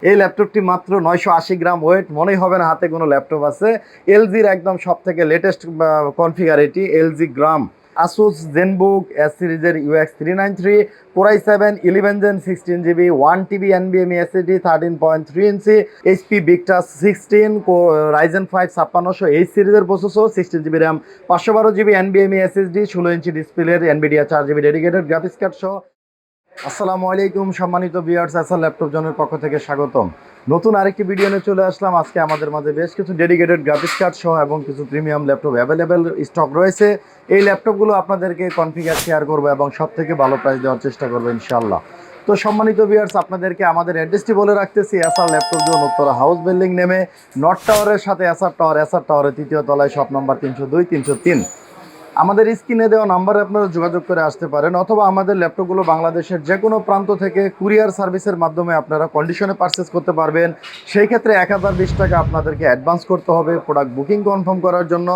এই ল্যাপটপটি মাত্র 980 গ্রাম ওয়েট, মনেই হবে না হাতে কোনো ল্যাপটপ আছে। এলজির একদম সব থেকে লেটেস্ট কনফিগার এটি, এলজি গ্রাম। ASUS ZenBook S সিরিজের UX393 Core i7 11 Gen 16GB 1TB NVMe SSD 13.3 ইঞ্চি HP Victus 16 Ryzen 5 5600 এই সিরিজের processor, 16GB RAM 512GB NVMe SSD 16 ইঞ্চি ডিসপ্লের NVIDIA 4GB dedicated graphics card সহ। আসসালামু আলাইকুম সম্মানিত ভিউয়ার্স, এসআর ল্যাপটপ জনের পক্ষ থেকে স্বাগতম। নতুন আরেকটি ভিডিও নিয়ে চলে আসলাম। আজকে আমাদের মাঝে বেশ কিছু ডেডিকেটেড গ্রাফিক্স কার্ড সহ এবং কিছু প্রিমিয়াম ল্যাপটপ অ্যাভেলেবেল স্টক রয়েছে। এই ল্যাপটপগুলো আপনাদেরকে কনফিগার শেয়ার করবো এবং সব থেকে ভালো প্রাইস দেওয়ার চেষ্টা করবো ইনশাআল্লাহ। তো সম্মানিত ভিউয়ার্স, আপনাদেরকে আমাদের অ্যাড্রেসটি বলে রাখতেছি। SR laptop zone, Uttara house building নেমে নর্থ টাওয়ারের সাথে এসআর টাওয়ারের তৃতীয় তলায় শপ নম্বর 302 303। আমাদের স্ক্রিনে দেওয়া নাম্বারে আপনারা যোগাযোগ করে আসতে পারেন, অথবা আমাদের ল্যাপটপগুলো বাংলাদেশের যে কোনো প্রান্ত থেকে কুরিয়ার সার্ভিসের মাধ্যমে আপনারা কন্ডিশনে পারচেস করতে পারবেন। সেই ক্ষেত্রে 1020 টাকা আপনাদেরকে অ্যাডভান্স করতে হবে প্রোডাক্ট বুকিং কনফার্ম করার জন্য।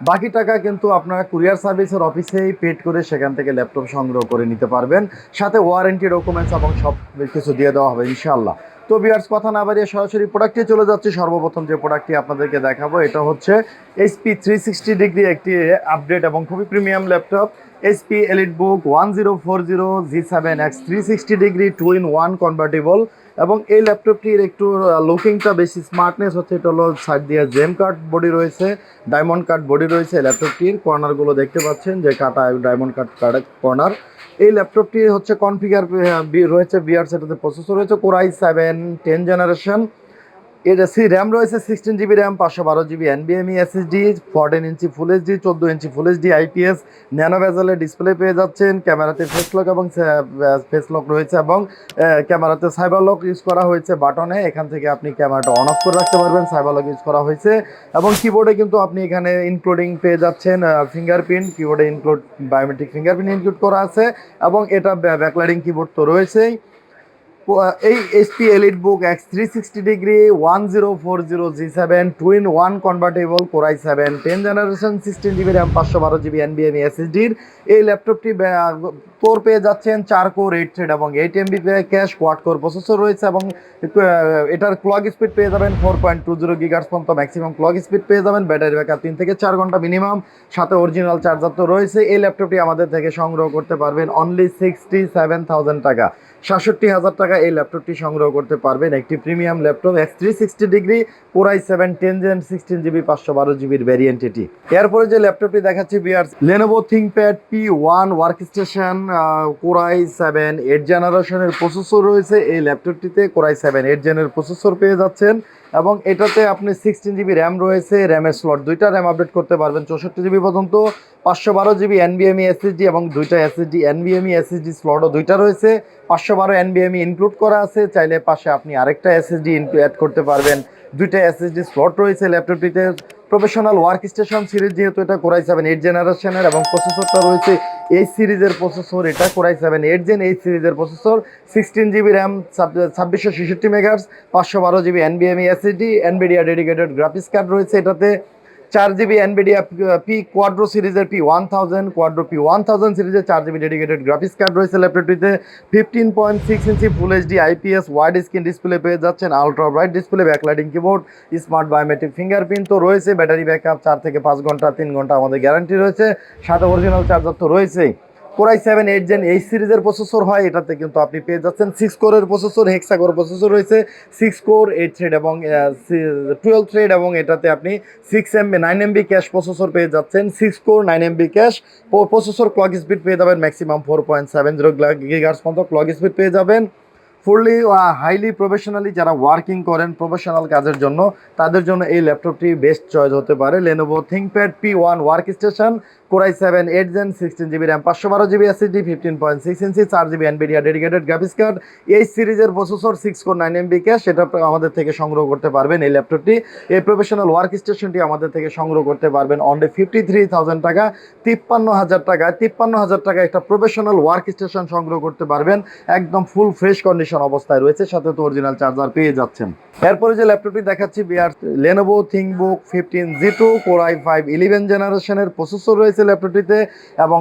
বাকি টাকা কিন্তু আপনারা কুরিয়ার সার্ভিসের অফিসেই পেড করে সেখান থেকে ল্যাপটপ সংগ্রহ করে নিতে পারবেন। সাথে ওয়ারেন্টি ডকুমেন্টস এবং সব কিছু দিয়ে দেওয়া হবে ইনশাআল্লাহ। তো ভিউয়ার্স, কথা না বাড়িয়ে সরাসরি প্রোডাক্টে চলে যাচ্ছি। সর্বপ্রথম যে প্রোডাক্টটি আপনাদেরকে দেখাবো এটা হচ্ছে HP 360 ডিগ্রি একটি আপডেট এবং খুবই premium laptop, HP EliteBook 1040 G7X 360 degree 2-in-1 convertible. এবং এই ল্যাপটপটির একটু লুকিংটা বেশি স্মার্টনেস হচ্ছে, এটা হলো সাইড দিয়ে জেম কাট বডি রয়েছে, ডায়মন্ড কাট বডি রয়েছে। ল্যাপটপটির কর্নারগুলো দেখতে পাচ্ছেন যে কাটা ডায়মন্ড কাট কর্নার। এই ল্যাপটপটি হচ্ছে কনফিগার রয়েছে বিআর সেটাতে প্রসেসর রয়েছে Core i7 10 জেনারেশন। এর র্যাম রয়েছে 16GB RAM, 512GB NVMe SSD, 14 inch full HD, 14 inch full HD IPS nano ভেজেলের ডিসপ্লে পেয়ে যাচ্ছেন। ক্যামেরাতে ফেস লক এবং ফেস লক রয়েছে এবং ক্যামেরাতে সাইবার লক ইউজ করা হয়েছে বাটনে। এখান থেকে আপনি ক্যামেরাটা অন অফ করে রাখতে পারবেন, সাইবার লক ইউজ করা হয়েছে। এবং কিবোর্ডে কিন্তু আপনি এখানে ইনক্লুডিং পেয়ে যাচ্ছেন ফিঙ্গারপ্রিন্ট, কিবোর্ডে ইনক্লুড বায়োমেট্রিক ফিঙ্গারপ্রিন্ট ইনক্লুড করা আছে। এবং এটা ব্যাকলাইডিং কিবোর্ড তো রয়েছেই। এই HP EliteBook X360 degree 1040 G7 2-in-1 convertible Core i7 10 generation 16GB RAM 512GB NVMe SSDর এই ল্যাপটপটি কোর পেয়ে যাচ্ছেন 4 কোর 8 থ্রেড এবং 8 MB cash quad core processor রয়েছে। এবং এটার ক্লক স্পিড পেয়ে যাবেন 4.20 GHz পর্যন্ত ম্যাক্সিমাম ক্লক স্পিড পেয়ে যাবেন। ব্যাটারি ব্যাকআপ 3 থেকে 4 ঘন্টা মিনিমাম, সাথে অরিজিনাল চার্জার তো রয়েছে। এই ল্যাপটপটি আমাদের থেকে সংগ্রহ করতে পারবেন অনলি 67,000 টাকা, 67,000 টাকা এই ল্যাপটপটি সংগ্রহ করতে পারবেন। একটি premium laptop X360 degree Core i7 10 Gen 16GB 512GBর ভ্যারিয়েন্ট এটি। এরপরে যে ল্যাপটপটি দেখাচ্ছি viewer, Lenovo ThinkPad P1 workstation Core i7 8 জেনারেশনের প্রসেসর রয়েছে। এই ল্যাপটপটিতে Core i7 8 জেনের প্রসেসর পেয়ে যাচ্ছেন এবং এটাতে আপনি 16GB র্যাম রয়েছে, র্যামের স্লট দুইটা র্যাম আপডেট করতে পারবেন 64GB পর্যন্ত, 512GB NVMe SSD এবং দুইটা SSD NVMe SSD স্লটও দুইটা রয়েছে। 512 NVMe ইনক্লুড করা আছে, চাইলে পাশে আপনি আরেকটা SSD অ্যাড করতে পারবেন। দুইটা SSD স্লট রয়েছে ল্যাপটপটিতে। প্রফেশনাল ওয়ার্ক স্টেশন সিরিজ, যেহেতু এটা Core i7 8 জেনারেশনের এবং প্রসেসরটা রয়েছে এই সিরিজের প্রসেসর, এটা Core i7 8 Gen এই সিরিজের processor, 16GB RAM 2666 MHz, 512GB NVMe SSD, NVIDIA dedicated graphics card রয়েছে এটাতে। 4GB NVIDIA P কোয়াড্রো সিরিজের P1000 সিরিজের 4GB ডেডিকেটেড গ্রাফিক্স কার্ড রয়েছে ল্যাপটপটিতে। 15.6 inch full HD IPS wide screen display পেয়ে যাচ্ছেন, ultra bright display, backlighting keyboard, smart biometric fingerprint তো রয়েছে। ব্যাটারি ব্যাকআপ 4 থেকে 5 ঘন্টা, 3 ঘন্টা আমাদের গ্যারান্টি রয়েছে, সাথে অরিজিনাল চার্জার তো রয়েছেই। Core i7 8 Gen এই সিরিজের প্রসেসর হয়, এটাতে কিন্তু আপনি পেয়ে যাচ্ছেন 6 কোরের প্রসেসর, হেক্সা কোর প্রসেসর রয়েছে, 6 কোর 8 থ্রেড এবং 12 থ্রেড, এবং এটাতে আপনি 9 MB ক্যাশ প্রসেসর পেয়ে যাচ্ছেন, 6 core 9 MB cache processor. Clock speed পেয়ে যাবেন ম্যাক্সিমাম 4.70 GHz পর্যন্ত ক্লক স্পিড পেয়ে যাবেন। ফুললি হাইলি প্রফেশনালি যারা ওয়ার্কিং করেন প্রফেশনাল কাজের জন্য, তাদের জন্য এই ল্যাপটপটি বেস্ট চয়েস হতে পারে। Lenovo ThinkPad P1 workstation Core i7 8 Gen 16GB RAM 512GB SSD 15.6 ইঞ্চি 4GB NVIDIA dedicated graphics card, এই সিরিজের প্রসেসর, 6 কোর 9 MB ক্যাশ, এটা আমাদের থেকে সংগ্রহ করতে পারবেন। এই ল্যাপটপটি, এই প্রফেশনাল ওয়ার্ক স্টেশনটি আমাদের থেকে সংগ্রহ করতে পারবেন অনলি 53,000 টাকা, 53,000 টাকায় 53,000 টাকা একটা প্রফেশনাল ওয়ার্ক স্টেশন সংগ্রহ করতে পারবেন। একদম ফুল ফ্রেশ কন্ডিশন অবস্থায় রয়েছে, সাথে তো অরিজিনাল চার্জার পেয়ে যাচ্ছেন। এরপরে যে ল্যাপটপটি দেখাচ্ছি viewer, Lenovo ThinkBook 15G2 Core i5 11 জেনারেশনের প্রসেসর রয়েছে ল্যাপটপটিতে এবং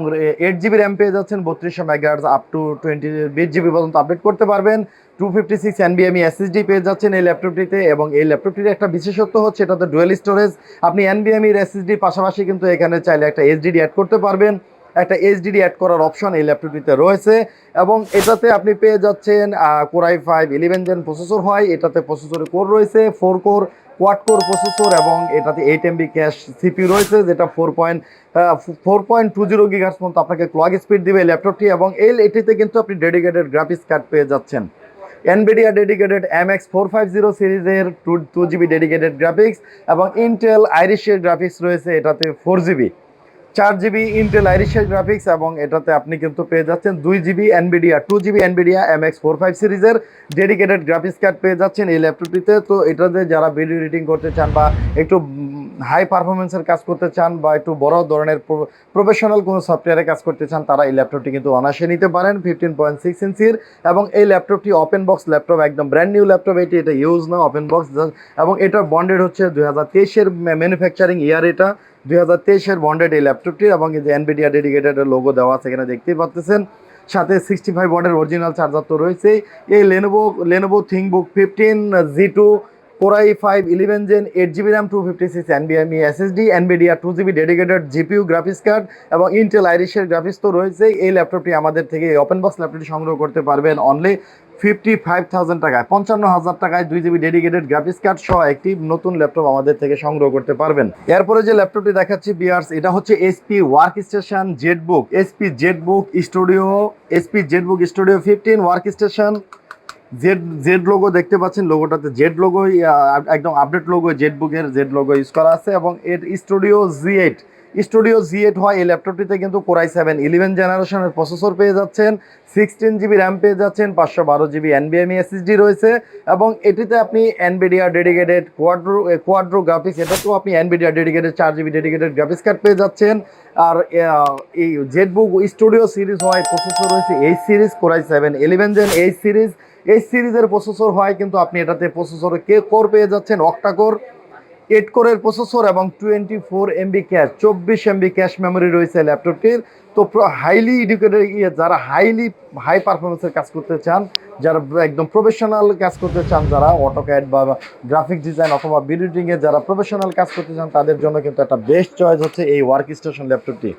8GB র্যাম পেয়ে যাচ্ছেন, 3200 MHz আপ টু 20GB পর্যন্ত আপডেট করতে পারবেন। 256 NVMe SSD পেয়ে যাচ্ছেন এই ল্যাপটপটিতে। এবং এই ল্যাপটপটির একটা বিশেষত্ব হচ্ছে এটাতে ডুয়েল স্টোরেজ। আপনি NVMe এর SSD পাশাপাশি কিন্তু এখানে চাইলে একটা HDD অ্যাড করতে পারবেন। একটা HDD অ্যাড করার অপশন এই ল্যাপটপটিতে রয়েছে। এবং এটাতে আপনি পেয়ে যাচ্ছেন Core i5 11 জেন প্রসেসর হয়। এটাতে প্রসেসরে কোর রয়েছে 4 কোর কোয়াড কোর প্রসেসর, এবং এটাতে 8 MB ক্যাশ সিপিইউ রয়েছে, যেটা 4.20 গিগাহার্টজ পর্যন্ত আপনাকে ক্লক স্পিড দিবে এই ল্যাপটপটি। এবং এটিতে কিন্তু আপনি ডেডিকেটেড গ্রাফিক্স কার্ড পেয়ে যাচ্ছেন, NVIDIA ডেডিকেটেড MX 450 সিরিজের 2GB ডেডিকেটেড গ্রাফিক্স, এবং ইন্টেল আইরিশের গ্রাফিক্স রয়েছে এটাতে 4GB, 4GB ইন্টেল আইরিশের গ্রাফিক্স। এবং এটাতে আপনি কিন্তু পেয়ে যাচ্ছেন 2GB NVIDIA MX 45 সিরিজের ডেডিকেটেড গ্রাফিক্স কার্ড পেয়ে যাচ্ছেন এই ল্যাপটপটিতে। তো এটাতে যারা ভিডিও এডিটিং করতে চান বা একটু হাই পারফরমেন্সের কাজ করতে চান বা একটু বড় ধরনের প্রফেশনাল কোনো সফটওয়্যারে কাজ করতে চান, তারা এই ল্যাপটপটি কিন্তু অনায়াসে নিতে পারেন 15.6 ইঞ্চির। এবং এই ল্যাপটপটি ওপেন বক্স ল্যাপটপ, একদম ব্র্যান্ড নিউ ল্যাপটপ এটা ইউজ না, ওপেন বক্স। এবং এটা বন্ডেড হচ্ছে 2023-এর ম্যানুফ্যাকচারিং ইয়ার, এটা 2023-এর বন্ডেড এই ল্যাপটপটি। এবং এই যে NVIDIA ডেডিকেটেড লোগো দেওয়া আছে এখানে দেখতেই পাচ্ছেন। সাথে 65 ওয়াটের অরিজিনাল চার্জার তো রয়েছেই। এই Lenovo ThinkBook 15 G2 Core i5 11 Gen 8GB RAM 256 NVMe SSD, NVIDIA 2GB dedicated GPU graphics card, এবং ইন্টেল আইরিশের গ্রাফিক্স তো রয়েছে। এই ল্যাপটপটি আমাদের থেকে এই ওপেন বক্স ল্যাপটপটি সংগ্রহ করতে পারবেন অনলি 55,000 টাকায়, 55,000 টাকায় 2GB ডেডিকেটেড গ্রাফিক্স কার্ড সহ একটি নতুন ল্যাপটপ আমাদের থেকে সংগ্রহ করতে পারবেন। এরপরে যে ল্যাপটপটি দেখাচ্ছি বিয়ার্স, এটা হচ্ছে HP workstation ZBook, HP ZBook Studio 15 workstation. Z logo দেখতে পাচ্ছেন, লোগোটাতে জেড লোগো, একদম আপডেট লোগো, জেডবুকের জেড লোগো ইউজ করা আছে। এবং এর স্টুডিও Z8 হয় এই ল্যাপটপটিতে কিন্তু Core i7 11 জেনারেশনের প্রসেসর পেয়ে যাচ্ছেন, 16GB র্যাম পেয়ে যাচ্ছেন, 512GB NVMe SSD রয়েছে। এবং এটিতে আপনি NVIDIA ডেডিকেটেড কোয়াড্রো গ্রাফিক্স, এটাতেও আপনি NVIDIA dedicated 4GB dedicated graphics card পেয়ে যাচ্ছেন। আর এই জেডবুক স্টুডিও সিরিজ হয়, প্রসেসর রয়েছে H series, Core i7 11 gen H series. এই সিরিজের প্রসেসর হয় কিন্তু আপনি এটাতে প্রসেসরে কোর পেয়ে যাচ্ছেন অক্টা কোর, 8 কোরের প্রসেসর, এবং 24 MB cash, 24 MB cache memory রয়েছে ল্যাপটপটির। তো হাইলি এডুকেটেড যারা হাই পারফরমেন্সের কাজ করতে চান, যারা একদম প্রফেশনাল কাজ করতে চান, যারা অটোক্যাড বা গ্রাফিক ডিজাইন অথবা ভিডিও এডিটিংয়ে যারা প্রফেশনাল কাজ করতে চান, তাদের জন্য কিন্তু একটা বেস্ট চয়েস হচ্ছে এই ওয়ার্কস্টেশন ল্যাপটপটি।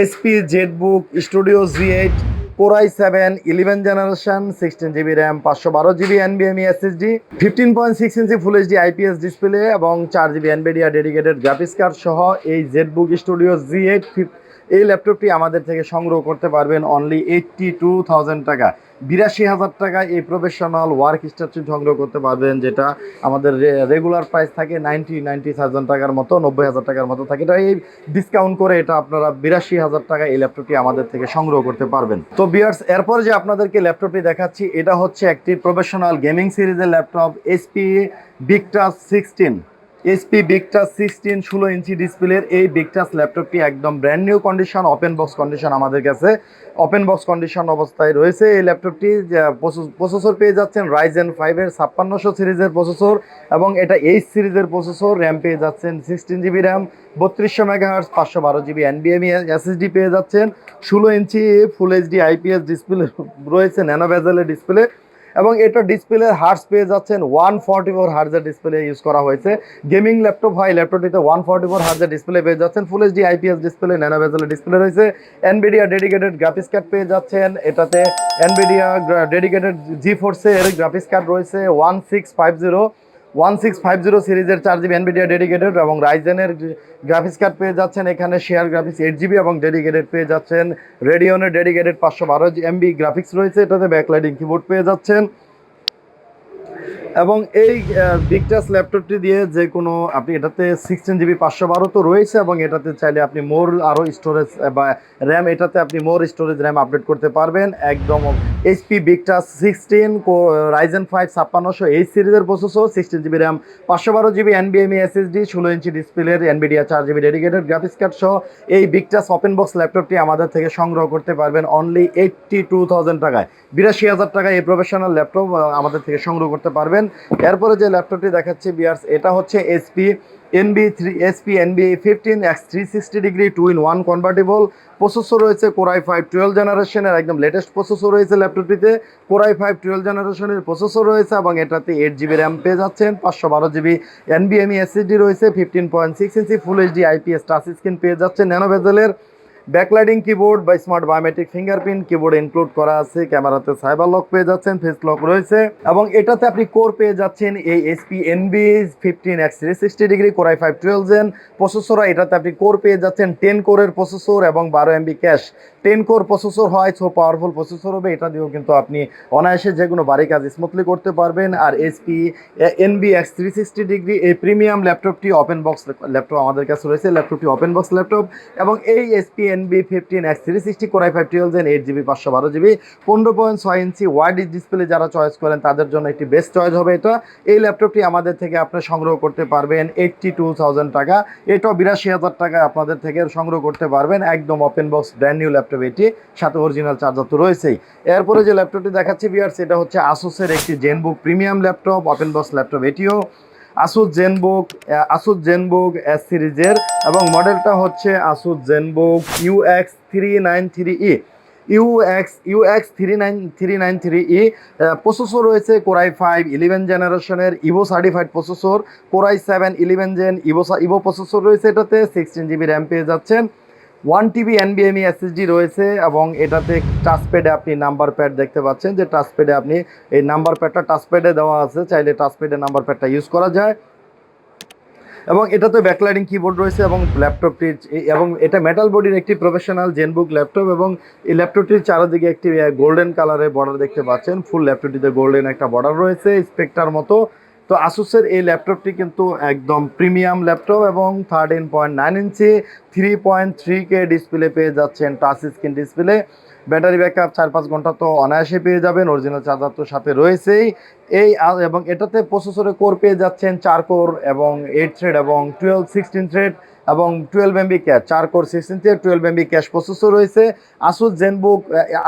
HP ZBook Studio Z8 Core i7 11 generation, 16GB RAM, 512GB NVMe SSD, 15.6 inch ফুল HD IPS ডিসপ্লে, এবং 4GB NVIDIA dedicated graphics card সহ এই ZBook Studio Z8 এই ল্যাপটপটি আমাদের থেকে সংগ্রহ করতে পারবেন অনলি 82,000 টাকা, 82,000 টাকায় এই প্রফেশনাল ওয়ার্ক স্টেশন সংগ্রহ করতে পারবেন, যেটা আমাদের রেগুলার প্রাইস থাকে 90,000 টাকার মতো, 90,000 টাকার মতো থাকে। এটা এই ডিসকাউন্ট করে এটা আপনারা 82,000 টাকা এই ল্যাপটপটি আমাদের থেকে সংগ্রহ করতে পারবেন। তো বিয়ার্স, এরপর যে আপনাদেরকে ল্যাপটপটি দেখাচ্ছি, এটা হচ্ছে একটি প্রফেশনাল গেমিং সিরিজের ল্যাপটপ HP Victus 16 16 ইঞ্চি ডিসপ্লের এই বিগটাস ল্যাপটপটি একদম brand new condition, open box condition আমাদের কাছে ওপেন বক্স কন্ডিশন অবস্থায় রয়েছে এই ল্যাপটপটি। প্রসেসর পেয়ে যাচ্ছেন Ryzen 5-এর 5600 সিরিজের প্রসেসর, এবং এটা H সিরিজের প্রসেসর। র্যাম পেয়ে যাচ্ছেন 16GB RAM, 3200 megahertz, 512GB NVMe SSD পেয়ে যাচ্ছেন, 16 ইঞ্চি ফুল HD IPS ডিসপ্লে রয়েছে, ন্যানো বেজেলের ডিসপ্লে। এবং এটা ডিসপ্লের হার্টস পেয়ে যাচ্ছেন 144 হার্টজের ডিসপ্লে ইউজ করা হয়েছে। গেমিং ল্যাপটপ হয়, ল্যাপটপটিতে 144 হার্টজের ডিসপ্লে পেয়ে যাচ্ছেন, full HD IPS display, nano বেজেলের ডিসপ্লে রয়েছে। NVIDIA ডেডিকেটেড গ্রাফিক্স কার্ড পেয়ে যাচ্ছেন, এটাতে NVIDIA ডেডিকেটেড GeForce-এর গ্রাফিক্স কার্ড রয়েছে 1650 সিরিজের 4GB NVIDIA ডেডিকেটেড, এবং রাইজেনের গ্রাফিক্স কার্ড পেয়ে যাচ্ছেন। এখানে শেয়ার গ্রাফিক্স 8GB, এবং ডেডিকেটেড পেয়ে যাচ্ছেন রেডিয়নের ডেডিকেটেড 512MB গ্রাফিক্স রয়েছে। এটাতে ব্যাকলাইটিং কিবোর্ড পেয়ে যাচ্ছেন। এবং এই বিগটাস ল্যাপটপটি দিয়ে যে কোনো আপনি এটাতে 16GB 512 তো রয়েছে, এবং এটাতে চাইলে আপনি মোর আরও স্টোরেজ বা র্যাম, এটাতে আপনি মোর স্টোরেজ র্যাম আপডেট করতে পারবেন। একদম HP Victus 16 Ryzen 5 5600 এই সিরিজের processor, 16GB RAM, 512GB NVMe SSD, 16 ইঞ্চি ডিসপ্লের NVIDIA 4GB dedicated graphics card সহ এই বিগটাস ওপেন বক্স ল্যাপটপটি আমাদের থেকে সংগ্রহ করতে পারবেন অনলি 82,000 টাকায়, 82,000 টাকায় এই প্রফেশনাল ল্যাপটপ আমাদের থেকে সংগ্রহ করতে পারবেন। এরপরে যে ল্যাপটপটি দেখাচ্ছি ভিউয়ার্স, এটা হচ্ছে SP NB 15X360 2-in-1 convertible processor রয়েছে Core i5 12 জেনারেশনের, একদম লেটেস্ট প্রসেসর রয়েছে ল্যাপটপটিতে। Core i5 12 জেনারেশনের প্রসেসর রয়েছে এবং এটাতে 8GB র্যাম পেয়ে যাচ্ছেন, 512GB NVMe SSD রয়েছে, 15.6 inch full HD IPS touch screen পেয়ে যাচ্ছেন, ন্যানো বেজেলের ব্যাকলাইটিং কিবোর্ড বা স্মার্ট বায়োমেট্রিক ফিঙ্গারপ্রিন্ট কিবোর্ডে ইনক্লুড করা আছে, ক্যামেরাতে সাইবার লক পেয়ে যাচ্ছেন, ফেস লক রয়েছে এবং এটাতে আপনি কোর পেয়ে যাচ্ছেন এই SP-NB 15X360 Core i5 12 gen processor. এটাতে আপনি কোর পেয়ে যাচ্ছেন 10 কোরের প্রসেসর এবং 12 MB ক্যাশ। 10 কোর প্রসেসর হয়, সো পাওয়ারফুল প্রসেসর হবে, এটা দিয়েও কিন্তু আপনি অনায়াসে যে কোনো বাড়ি কাজ স্মুথলি করতে পারবেন। আর SP-NB X360 এই প্রিমিয়াম ল্যাপটপটি ওপেন বক্স ল্যাপটপ আমাদের কাছে রয়েছে, ল্যাপটপটি ওপেন বক্স ল্যাপটপ এবং এই SP-NB 15X360 Core i5 12 gen 8GB 512GB 15.6 ইঞ্চি ওয়াইড ডিসপ্লে যারা চয়েস করেন তাদের জন্য একটি বেস্ট চয়েস হবে এটা। এই ল্যাপটপটি আমাদের থেকে আপনি সংগ্রহ করতে পারবেন 82,000 টাকা, এটাও 82,000 টাকা আপনাদের থেকে সংগ্রহ করতে পারবেন, একদম open box brand new laptop এটি, সাথে অরিজিনাল চার্জার তো রয়েছেই। এরপরে যে ল্যাপটপটি দেখাচ্ছি ভিউয়ার্স, এটা হচ্ছে আসুসের একটি ZenBook premium laptop, open box laptop এটিও ASUS ZenBook S সিরিজের এবং মডেলটা হচ্ছে ASUS ZenBook UX393E UX393E। Processor রয়েছে Core i5 11 জেনারেশনের Evo certified processor, Core i7 11 gen Evo processor রয়েছে, এটাতে 16GB র্যাম পেয়ে যাচ্ছেন, 1TB NVMe SSD রয়েছে এবং এটাতে টাচপ্যাডে আপনি নাম্বার প্যাড দেখতে পাচ্ছেন, যে টাচপ্যাডে আপনি এই নাম্বার প্যাডটা টাচপ্যাডে দেওয়া আছে, চাইলে টাচপ্যাডে নাম্বার প্যাডটা ইউজ করা যায় এবং এটাতে ব্যাকলাইটিং কিবোর্ড রয়েছে এবং ল্যাপটপটি এবং এটা মেটাল বডির একটি প্রফেশনাল ZenBook ল্যাপটপ এবং এই ল্যাপটপটির চারিদিকে একটি গোল্ডেন কালারের বর্ডার দেখতে পাচ্ছেন, ফুল ল্যাপটপটিতে গোল্ডেন একটা বর্ডার রয়েছে স্পেকটার মতো। তো আসুসের এই ল্যাপটপটি কিন্তু একদম প্রিমিয়াম ল্যাপটপ এবং 13.9 ইঞ্চি 3.3K ডিসপ্লে পেয়ে যাচ্ছেন, touch screen display, battery backup 4-5 ঘন্টা তো অনায়াসে পেয়ে যাবেন, অরিজিনাল চার্জার তো সাথে রয়েছেই এই এবং এটাতে প্রসেসরে কোর পেয়ে যাচ্ছেন 4 কোর এবং 8 থ্রেড এবং 16 থ্রেড এবং 12 MB cache, 4 core 16 thread 12 MB cache processor রয়েছে।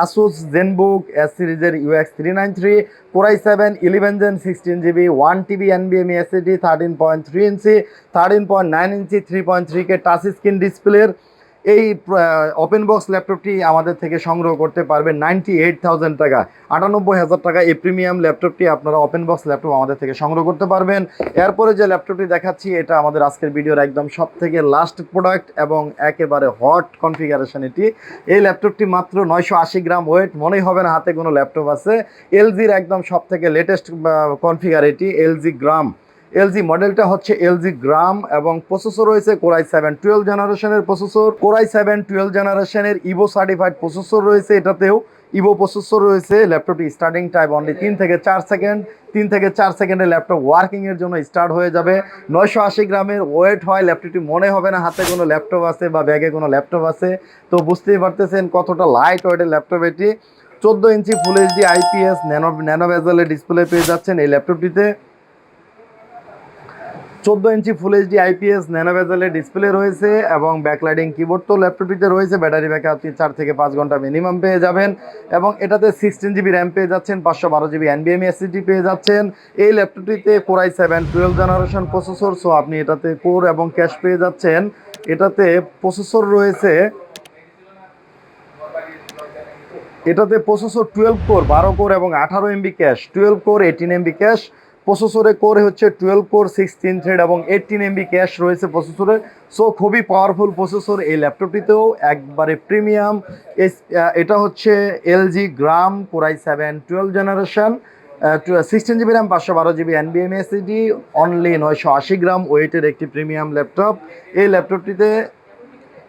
ASUS ZenBook S সিরিজের UX393 Core i7 11 gen 16GB 1TB NVMe SSD 13.3 ইঞ্চি 13.9 ইঞ্চি 3.3K টাচ স্ক্রিন ডিসপ্লের এই ওপেন বক্স ল্যাপটপটি আমাদের থেকে সংগ্রহ করতে পারবেন 98,000 টাকা, 98,000 টাকা এই প্রিমিয়াম ল্যাপটপটি আপনারা ওপেন বক্স ল্যাপটপ আমাদের থেকে সংগ্রহ করতে পারবেন। এরপরে যে ল্যাপটপটি দেখাচ্ছি এটা আমাদের আজকের ভিডিওর একদম সব থেকে লাস্ট প্রোডাক্ট এবং একেবারে হট কনফিগারেশন এটি। এই ল্যাপটপটি মাত্র 980 গ্রাম ওয়েট, মনেই হবে না হাতে কোনো ল্যাপটপ আছে। এলজির একদম সব থেকে লেটেস্ট কনফিগার এটি, এলজি মডেলটা হচ্ছে এলজি গ্রাম এবং প্রসেসর রয়েছে Core i7 12 জেনারেশনের প্রসেসর, Core i7 12 জেনারেশনের ইভো সার্টিফাইড প্রসেসর রয়েছে, এটাতেও ইভো প্রসেসর রয়েছে। ল্যাপটপটি স্টার্টিং টাইম অনলি 3 থেকে 4 সেকেন্ড, 3 থেকে 4 সেকেন্ডে ল্যাপটপ ওয়ার্কিংয়ের জন্য স্টার্ট হয়ে যাবে। 980 গ্রামের ওয়েট হয়, ল্যাপটপটি মনে হবে না হাতে কোনো ল্যাপটপ আছে বা ব্যাগে কোনো ল্যাপটপ আছে, তো বুঝতেই পারতেছেন কতটা লাইট ওয়েটের ল্যাপটপ এটি। 14 inch full HD IPS nano বেজেলের ডিসপ্লে পেয়ে যাচ্ছেন এই ল্যাপটপটিতে, 14 inch full HD IPS nano বেজেলের ডিসপ্লে রয়েছে এবং ব্যাকলাইটিং কিবোর্ড তো ল্যাপটপটিতে রয়েছে, ব্যাটারি ব্যাকআপ আপনি 4 থেকে 5 ঘন্টা মিনিমাম পেয়ে যাবেন এবং এটাতে 16GB র্যাম পেয়ে যাচ্ছেন, 512GB NVMe SSD পেয়ে যাচ্ছেন। এই ল্যাপটপটিতে Core i7 12 generation processor, so আপনি এটাতে কোর এবং ক্যাশ পেয়ে যাচ্ছেন। এটাতে প্রসেসর রয়েছে, এটাতে প্রসেসর 12 কোর 12 কোর এবং 18 MB cash, 12 core 18 MB cash প্রসেসরে, কোরে হচ্ছে 12 কোর 16 থ্রেড এবং 18 MB ক্যাশ রয়েছে প্রসেসরে, সো খুবই পাওয়ারফুল প্রসেসর এই ল্যাপটপটিতেও, একবারে প্রিমিয়াম। এটা হচ্ছে এলজি গ্রাম Core i7 12 generation 16GB RAM 512GB NVMe SSD, only 980 গ্রাম ওয়েটের একটি প্রিমিয়াম ল্যাপটপ। এই ল্যাপটপটিতে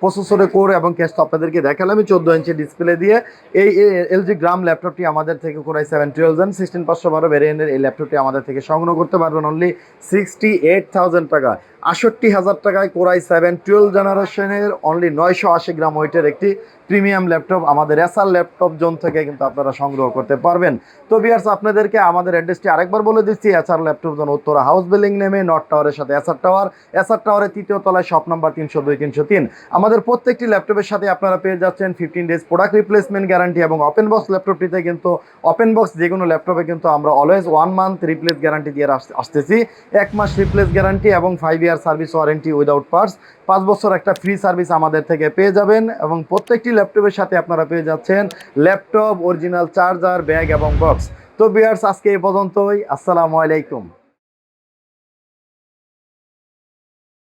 প্রসেসরে কোর এবং ক্যাশ তো আপনাদেরকে দেখালাম 14 ইঞ্চি ডিসপ্লে দিয়ে। এই এলজি গ্রাম ল্যাপটপটি আমাদের থেকে Core i7 12 জেন 16512 ভ্যারিয়েন্টের এই ল্যাপটপটি আমাদের থেকে সংগ্রহ করতে পারবেন অনলি 68,000 টাকা, 68,000 টাকায় Core i7 12 জেনারেশনের অনলি 980 গ্রাম ওয়েটের একটি প্রিমিয়াম ল্যাপটপ আমাদের এসআর ল্যাপটপ জোন থেকে কিন্তু আপনারা সংগ্রহ করতে পারবেন। তো ভিউয়ার্স, আপনাদেরকে আমাদের অ্যাড্রেসটি আরেকবার বলে দিচ্ছি, SR laptop zone Uttara house building নেমে নর্থ টাওয়ারের সাথে এসআর টাওয়ারের ৩য় তলায় শপ নাম্বার ৩০২ ৩০৩। আমাদের প্রত্যেকটি ল্যাপটপের সাথে আপনারা পেয়ে যাচ্ছেন 15 ডেজ প্রোডাক্ট রিপ্লেসমেন্ট গ্যারান্টি, এবং ওপেন বক্স ল্যাপটপটিতে কিন্তু ওপেন বক্স যে কোনো ল্যাপটপে কিন্তু আমরা অলওয়েজ 1 মান্থ রিপ্লেস গ্যারান্টি দিয়ে আসতেছি। 1 মাস রিপ্লেস গ্যারান্টি এবং 5 year service warranty without parts, 5 বছর একটা ফ্রি সার্ভিস আমাদের থেকে পেয়ে যাবেন। এবং প্রত্যেকটি ল্যাপটপের সাথে আপনারা পেয়ে যাচ্ছেন ল্যাপটপ, অরিজিনাল চার্জার, ব্যাগ এবং বক্স। তো ভিউয়ার্স, আজকে এই পর্যন্তই। আসসালামু আলাইকুম।